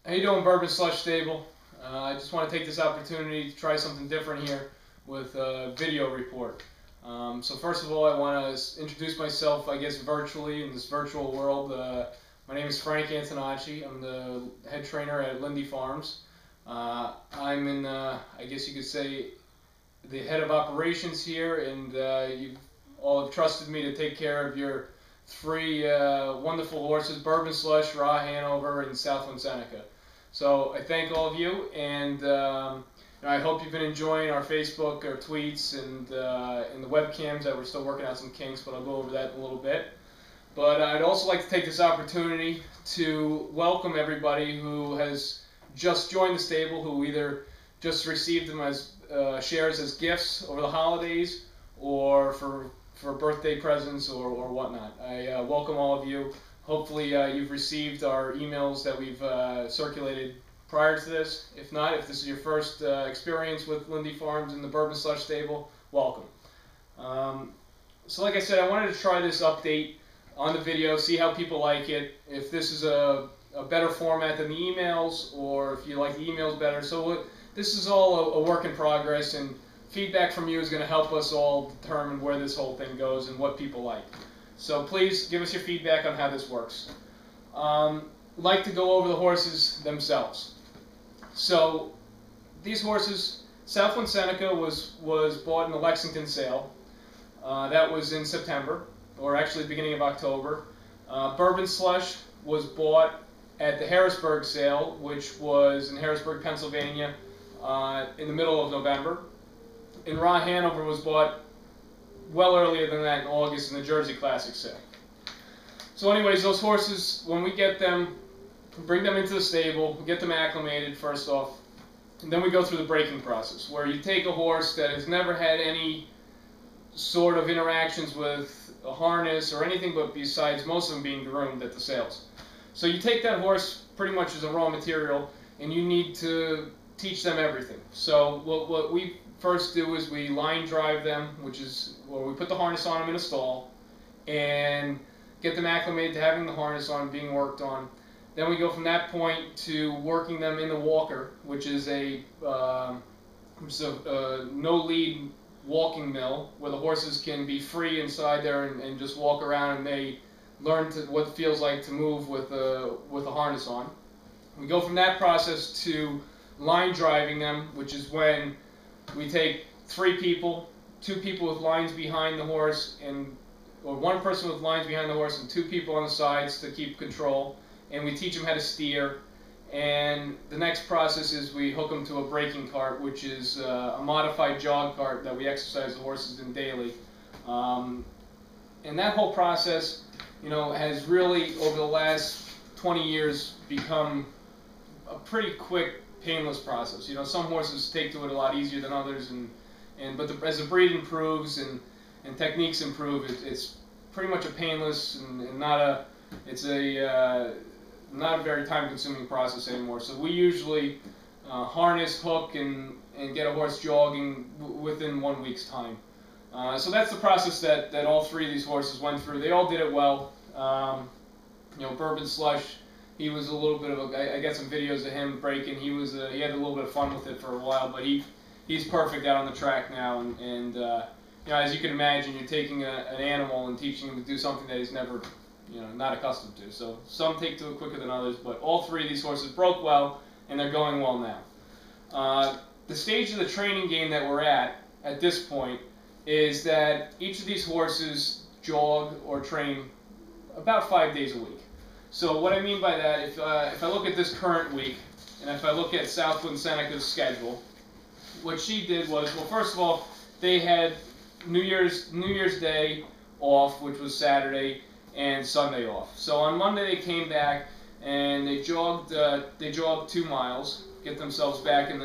How you doing, Bourbon Slush Stable? I just want to take this opportunity to try something different here with a video report. So first of all, I want to introduce myself, I guess, virtually in this virtual world. My name is Frank Antonacci. I'm the head trainer at Lindy Farms. I'm in, I guess you could say, the head of operations here, and you all have trusted me to take care of your three wonderful horses, Bourbon Slush, Raw Hanover, and Southland Seneca. So I thank all of you, and I hope you've been enjoying our Facebook, our tweets, and the webcams that we're still working out some kinks, but I'll go over that in a little bit. But I'd also like to take this opportunity to welcome everybody who has just joined the stable, who either just received them as shares as gifts over the holidays or for birthday presents or whatnot. I welcome all of you. Hopefully you've received our emails that we've circulated prior to this. If not, if this is your first experience with Lindy Farms and the Bourbon Slush Stable, welcome. So like I said, I wanted to try this update on the video, see how people like it, if this is a better format than the emails, or if you like the emails better. So this is all a work in progress, and feedback from you is going to help us all determine where this whole thing goes and what people like. So please give us your feedback on how this works. Like to go over the horses themselves. So these horses, Southland Seneca was bought in the Lexington sale. That was in September, or actually beginning of October. Bourbon Slush was bought at the Harrisburg sale, which was in Harrisburg, Pennsylvania, in the middle of November. And Raw Hanover was bought well earlier than that in August in the Jersey Classic sale. So anyways, those horses, when we get them, we bring them into the stable, we get them acclimated first off, and then we go through the breaking process, where you take a horse that has never had any sort of interactions with a harness or anything but besides most of them being groomed at the sales. So you take that horse pretty much as a raw material, and you need to teach them everything. So what we first do is we line drive them, which is where we put the harness on them in a stall and get them acclimated to having the harness on, being worked on. Then we go from that point to working them in the walker, which is a no-lead walking mill where the horses can be free inside there and just walk around, and they learn what it feels like to move with a harness on. We go from that process to line driving them, which is when we take 3 people, 2 people with lines behind the horse, or 1 person with lines behind the horse and 2 people on the sides to keep control, and we teach them how to steer. And the next process is we hook them to a breaking cart, which is a modified jog cart that we exercise the horses in daily. And that whole process, has really, over the last 20 years, become a pretty quick, painless process. Some horses take to it a lot easier than others, but as the breed improves and techniques improve, it's pretty much a painless and not a very time-consuming process anymore. So we usually harness, hook, and get a horse jogging within 1 week's time. So that's the process that all 3 of these horses went through. They all did it well. Bourbon Slush, he was a little bit of I got some videos of him breaking. He had a little bit of fun with it for a while, but he's perfect out on the track now. And as you can imagine, you're taking an animal and teaching him to do something that he's never, not accustomed to. So some take to it quicker than others, but all 3 of these horses broke well, and they're going well now. The stage of the training game that we're at this point is that each of these horses jog or train about 5 days a week. So what I mean by that, if I look at this current week, and if I look at Southland Seneca's schedule, what she did was, well, first of all, they had New Year's Day off, which was Saturday, and Sunday off. So on Monday they came back and they jogged 2 miles, get themselves back in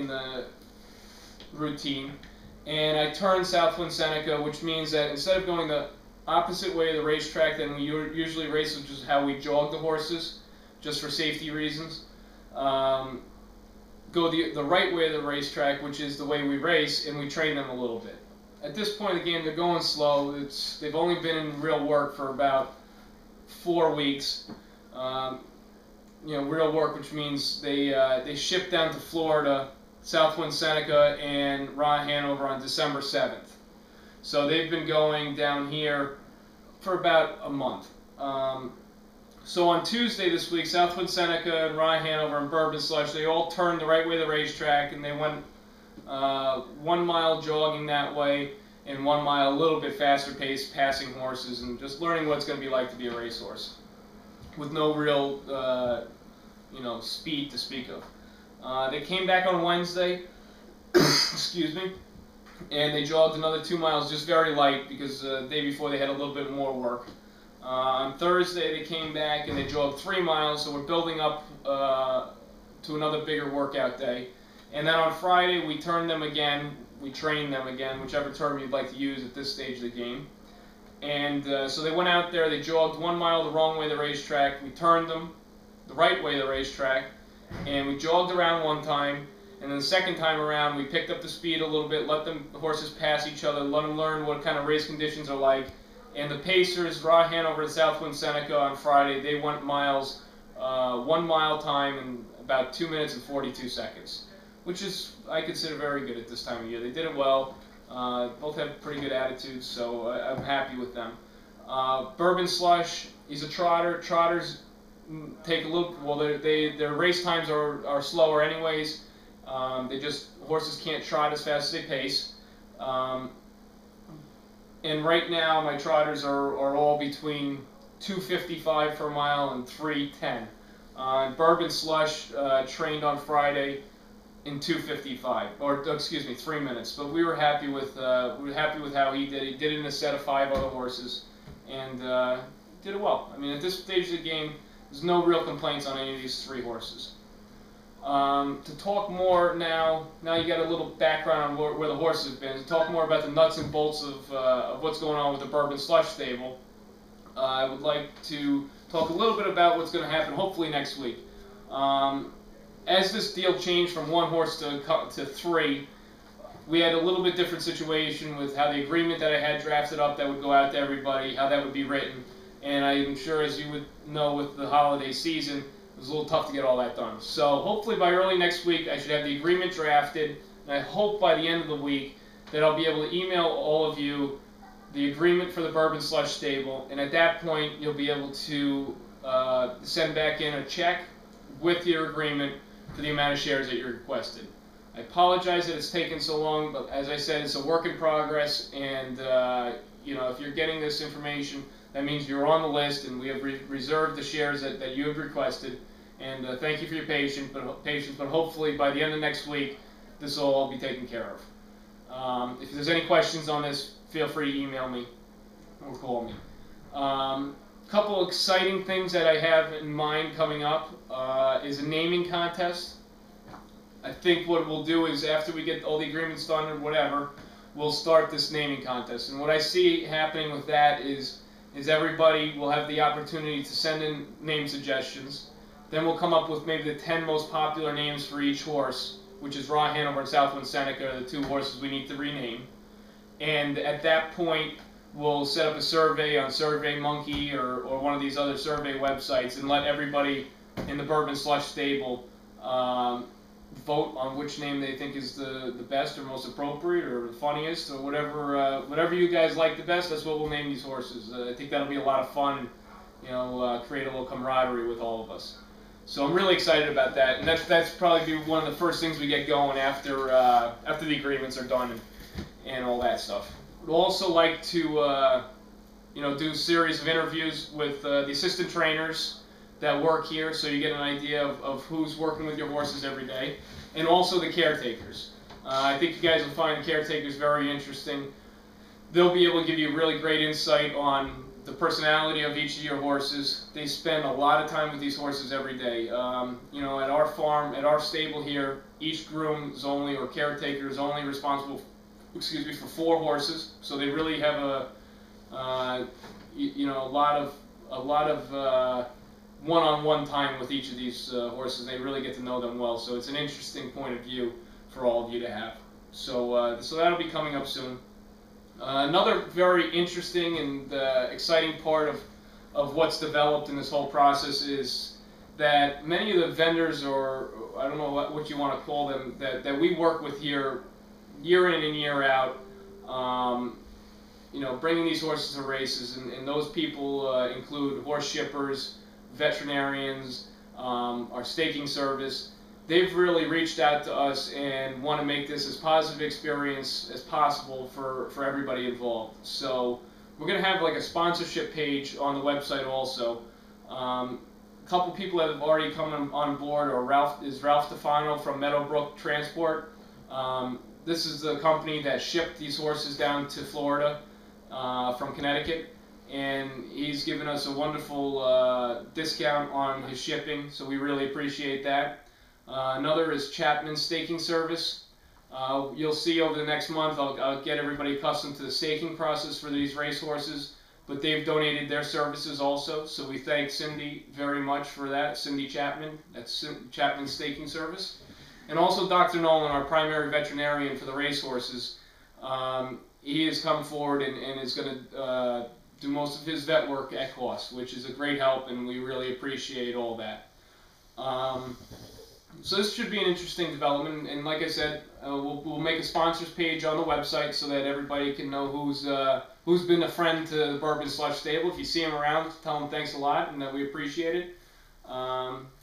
the routine. And I turned Southland Seneca, which means that instead of going the opposite way of the racetrack than we usually race, which is how we jog the horses, just for safety reasons, go the right way of the racetrack, which is the way we race, and we train them a little bit. At this point in the game, they're going slow. They've only been in real work for about 4 weeks. real work, which means they ship down to Florida, Southwind Seneca and Raw Hanover on December 7th. So they've been going down here for about a month. So on Tuesday this week, Southwind Seneca and Raw Hanover and Bourbon Slush, they all turned the right way to the racetrack, and they went 1 mile jogging that way and 1 mile a little bit faster pace, passing horses and just learning what it's going to be like to be a racehorse with no real speed to speak of. They came back on Wednesday, excuse me, and they jogged another 2 miles, just very light, because the day before they had a little bit more work. On Thursday they came back and they jogged 3 miles, so we're building up to another bigger workout day. And then on Friday we turned them again, we trained them again, whichever term you'd like to use at this stage of the game. And so they went out there, they jogged 1 mile the wrong way to the racetrack, we turned them the right way to the racetrack, and we jogged around one time, and then the second time around we picked up the speed a little bit, let the horses pass each other, let them learn what kind of race conditions are like. And the pacers, Raw Hanover and Southwind Seneca on Friday, they went miles, 1 mile time in about 2 minutes and 42 seconds, which is, I consider, very good at this time of year. They did it well. Both have pretty good attitudes, so I'm happy with them. Bourbon Slush, he's a trotter. Trotters take a little, well, their race times are slower anyways. Horses can't trot as fast as they pace. And right now my trotters are all between 2:55 per mile and 3:10. Bourbon Slush trained on Friday in 2:55, or excuse me, 3 minutes. But we were happy with how he did. He did it in a set of 5 other horses, and did it well. I mean, at this stage of the game, there's no real complaints on any of these 3 horses. To talk more now you got a little background on where the horses have been. To talk more about the nuts and bolts of what's going on with the Bourbon Slush stable, I would like to talk a little bit about what's going to happen hopefully next week. As this deal changed from 1 horse to 3, we had a little bit different situation with how the agreement that I had drafted up that would go out to everybody, how that would be written. And I'm sure, as you would know, with the holiday season, it was a little tough to get all that done. So hopefully by early next week I should have the agreement drafted, and I hope by the end of the week that I'll be able to email all of you the agreement for the Bourbon Slush stable, and at that point you'll be able to send back in a check with your agreement for the amount of shares that you requested. I apologize that it's taken so long, but as I said, it's a work in progress, and if you're getting this information, that means you're on the list, and we have reserved the shares that you have requested. And thank you for your patience, but hopefully by the end of next week, this will all be taken care of. If there's any questions on this, feel free to email me or call me. Couple exciting things that I have in mind coming up is a naming contest. I think what we'll do is, after we get all the agreements done or whatever, we'll start this naming contest. And what I see happening with that is everybody will have the opportunity to send in name suggestions. Then we'll come up with maybe the 10 most popular names for each horse, which is Raw Hanover and Southwind Seneca, are the 2 horses we need to rename. And at that point, we'll set up a survey on SurveyMonkey or one of these other survey websites and let everybody in the Bourbon Slush stable vote on which name they think is the best or most appropriate or the funniest or whatever you guys like the best. That's what we'll name these horses. I think that'll be a lot of fun, create a little camaraderie with all of us. So I'm really excited about that, and that's probably one of the first things we get going after the agreements are done and all that stuff. We'd also like to do a series of interviews with the assistant trainers that work here, so you get an idea of who's working with your horses every day, and also the caretakers. I think you guys will find the caretakers very interesting. They'll be able to give you really great insight on the personality of each of your horses. They spend a lot of time with these horses every day. At our farm, at our stable here, each groom is or caretaker is only responsible, for 4 horses. So they really have a lot of one-on-one time with each of these horses. They really get to know them well. So it's an interesting point of view for all of you to have. So that'll be coming up soon. Another very interesting and exciting part of what's developed in this whole process is that many of the vendors, or I don't know what you want to call them, that we work with here year in and year out, you know, bringing these horses to races, and those people include horse shippers, veterinarians, our staking service. They've really reached out to us and want to make this as positive experience as possible for everybody involved. So we're going to have like a sponsorship page on the website also. A couple people that have already come on board are Ralph Stefano from Meadowbrook Transport. This is the company that shipped these horses down to Florida from Connecticut, and he's given us a wonderful discount on his shipping, so we really appreciate that. Another is Chapman Staking Service. You'll see over the next month I'll get everybody accustomed to the staking process for these racehorses, but they've donated their services also, so we thank Cindy very much for that. Cindy Chapman, that's Chapman Staking Service. And also Dr. Nolan, our primary veterinarian for the racehorses. He has come forward and is going to do most of his vet work at cost, which is a great help, and we really appreciate all that. So this should be an interesting development, and like I said, we'll make a sponsors page on the website so that everybody can know who's been a friend to the Bourbon Slush Stable. If you see him around, tell him thanks a lot and that we appreciate it.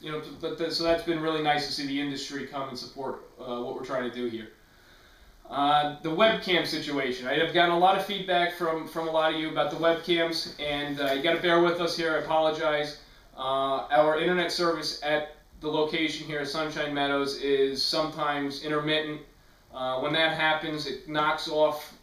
You know, so that's been really nice to see the industry come and support what we're trying to do here. The webcam situation. I've gotten a lot of feedback from a lot of you about the webcams, and you got to bear with us here. I apologize. Our internet service at the location here at Sunshine Meadows is sometimes intermittent. When that happens, it knocks off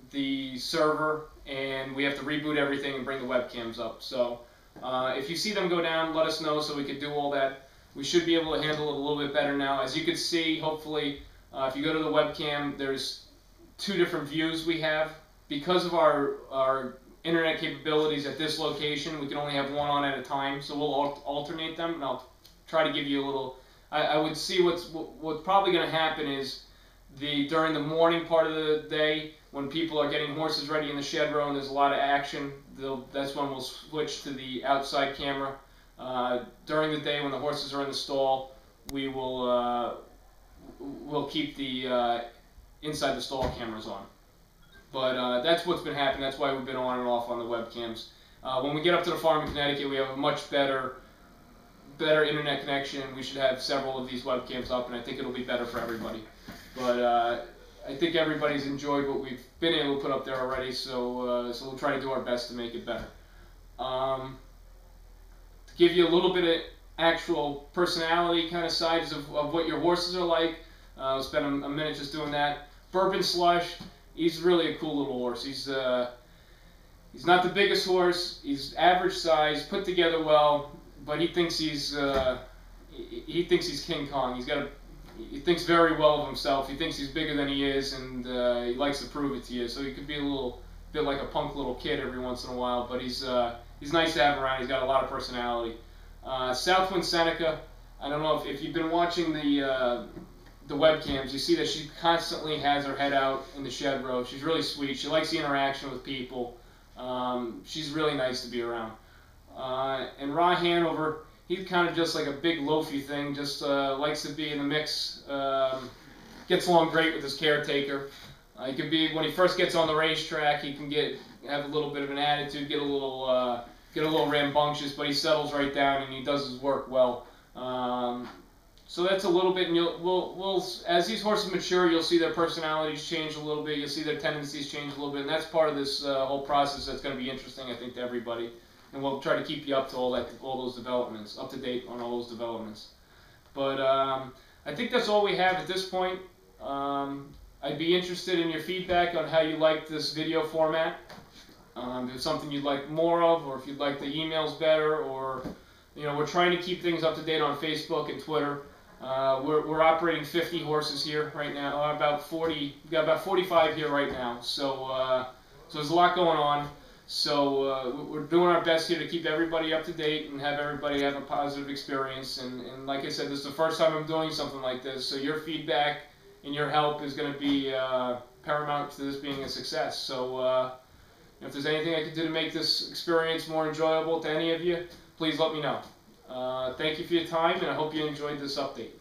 the server, and we have to reboot everything and bring the webcams up. So if you see them go down, let us know so we can do all that. We should be able to handle it a little bit better now. As you can see, hopefully, if you go to the webcam, there's two different views we have. Because of our internet capabilities at this location, we can only have one on at a time, so we'll alternate them, and I'll try to give you a little. I would see what's probably going to happen is during the morning part of the day, when people are getting horses ready in the shed row and there's a lot of action, that's when we'll switch to the outside camera. During the day when the horses are in the stall, we'll keep the inside the stall cameras on. But that's what's been happening. That's why we've been on and off on the webcams. When we get up to the farm in Connecticut, we have a much better internet connection. We should have several of these webcams up, and I think it'll be better for everybody. But I think everybody's enjoyed what we've been able to put up there already, so we'll try to do our best to make it better. To give you a little bit of actual personality kind of sides of what your horses are like, I'll spend a minute just doing that. Bourbon Slush, he's really a cool little horse. He's not the biggest horse. He's average size, put together well, but he thinks he's King Kong. He thinks very well of himself. He thinks he's bigger than he is, and he likes to prove it to you. So he could be a little bit like a punk little kid every once in a while, but he's nice to have around. He's got a lot of personality. Southwind Seneca, I don't know if you've been watching the webcams, you see that she constantly has her head out in the shed row. She's really sweet. She likes the interaction with people. She's really nice to be around. And Ra Hanover, he's kind of just like a big loafy thing, just likes to be in the mix, gets along great with his caretaker. He could be, when he first gets on the racetrack, he can have a little bit of an attitude, get a little rambunctious, but he settles right down and he does his work well. So that's a little bit, and we'll as these horses mature, you'll see their personalities change a little bit, you'll see their tendencies change a little bit, and that's part of this whole process that's going to be interesting, I think, to everybody. And we'll try to keep you up to all those developments, up to date on all those developments. But I think that's all we have at this point. I'd be interested in your feedback on how you like this video format. If it's something you'd like more of, or if you'd like the emails better, or we're trying to keep things up to date on Facebook and Twitter. We're operating 50 horses here right now. About 40. We've got about 45 here right now. So there's a lot going on. So we're doing our best here to keep everybody up to date and have everybody have a positive experience. And like I said, this is the first time I'm doing something like this. So your feedback and your help is going to be paramount to this being a success. So if there's anything I could do to make this experience more enjoyable to any of you, please let me know. Thank you for your time, and I hope you enjoyed this update.